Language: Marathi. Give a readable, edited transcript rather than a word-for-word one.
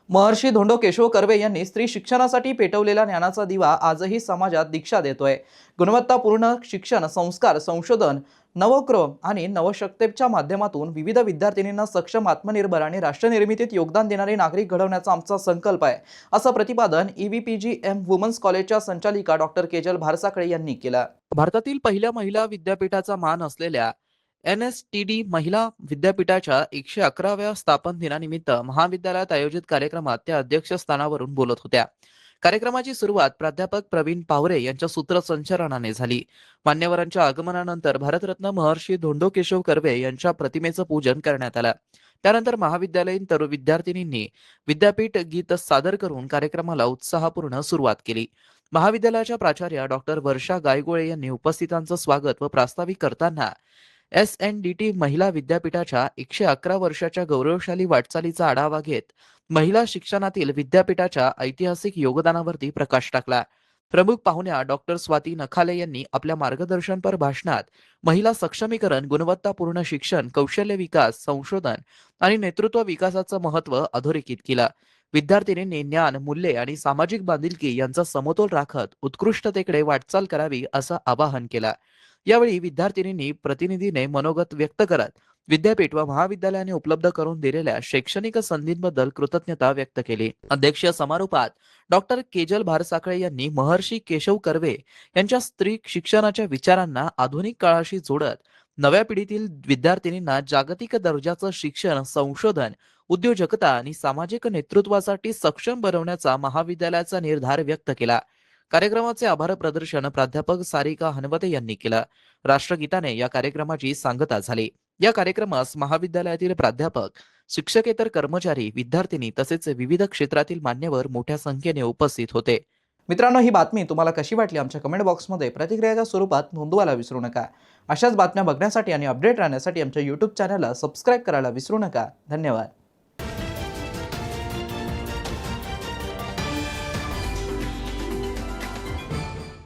महर्षी धोंडो केशव कर्वे यांनी स्त्री शिक्षणासाठी पेटवलेला ज्ञानाचा दिवा आजही समाजात दीक्षा देतोय। गुणवत्तापूर्ण शिक्षण, संस्कार, संशोधन, नवक्रम आणि नवशक्तीच्या माध्यमातून विविध विद्यार्थिनींना सक्षम, आत्मनिर्भर आणि राष्ट्रनिर्मितीत योगदान देणारे नागरिक घडवण्याचा आमचा संकल्प आहे, असं प्रतिपादन EVPGM वुमन्स कॉलेजच्या संचालिका डॉक्टर केजल भारसाखळे यांनी केलं। भारतातील पहिल्या महिला विद्यापीठाचा मान असलेल्या NSTD महिला विद्यापीठाच्या 111व्या स्थापन दिनानिमित्त महाविद्यालयात आयोजित कार्यक्रमात त्या अध्यक्षस्थानावरून बोलत होत्या। कार्यक्रमाची सुरुवात प्राध्यापक प्रवीण पावरे यांच्या सूत्रसंचालनाने झाली। मान्यवरांच्या आगमनानंतर भारतरत्न महर्षी धोंडो केशव कर्वे यांच्या प्रतिमेचं पूजन करण्यात आलं। त्यानंतर महाविद्यालयीन तरुण विद्यार्थिनींनी विद्यापीठ गीत सादर करून कार्यक्रमाला उत्साहपूर्ण सुरुवात केली। महाविद्यालयाच्या प्राचार्या डॉक्टर वर्षा गायगोळे यांनी उपस्थितांचं स्वागत व प्रास्ताविक करताना SNDT महिला विद्यापीठाच्या 111 वर्षाच्या गौरवशाली वाटचालीचा आढावा घेत महिला शिक्षणातील विद्यापीठाच्या ऐतिहासिक योगदानावरती प्रकाश टाकला। प्रमुख पाहुण्या डॉक्टर स्वाती नखाले यांनी आपल्या मार्गदर्शनपर भाषणात महिला सक्षमीकरण, गुणवत्तापूर्ण शिक्षण, कौशल्य विकास, संशोधन आणि नेतृत्व विकासाचं महत्त्व अधोरेखित केलं। विद्यार्थिनींनी ज्ञान, मूल्ये आणि सामाजिक बांधिलकी यांचा समतोल राखत उत्कृष्टतेकडे वाटचाल करावी असं आवाहन केलं। यावेळी विद्यार्थिनींनी प्रतिनिधीने मनोगत व्यक्त करत विद्यापीठ व महाविद्यालयाने उपलब्ध करून दिलेल्या शैक्षणिक संधींबद्दल कृतज्ञता व्यक्त केली। अध्यक्षीय समारोपात डॉक्टर केजल भारसाखळे यांनी महर्षी केशव कर्वे यांच्या स्त्री शिक्षणाच्या विचारांना आधुनिक काळाशी जोडत नव्या पिढीतील विद्यार्थिनींना जागतिक दर्जाचं शिक्षण, संशोधन, उद्योजकता आणि सामाजिक नेतृत्वासाठी सक्षम बनवण्याचा महाविद्यालयाचा निर्धार व्यक्त केला। कार्यक्रमाचे आभार प्रदर्शन प्राध्यापक सारिका हनवते यांनी केलं। राष्ट्रगीताने या कार्यक्रमाची सांगता झाली। या कार्यक्रमास महाविद्यालयातील प्राध्यापक, शिक्षकेतर कर्मचारी, विद्यार्थिनी तसेच विविध क्षेत्रातील मान्यवर मोठ्या संख्येने उपस्थित होते। मित्रांनो, ही बातमी तुम्हाला कशी वाटली आमच्या कमेंट बॉक्समध्ये प्रतिक्रियाच्या स्वरूपात नोंदवायला विसरू नका। अशाच बातम्या बघण्यासाठी आणि अपडेट राहण्यासाठी आमच्या YouTube चॅनलला सबस्क्राईब करायला विसरू नका। धन्यवाद।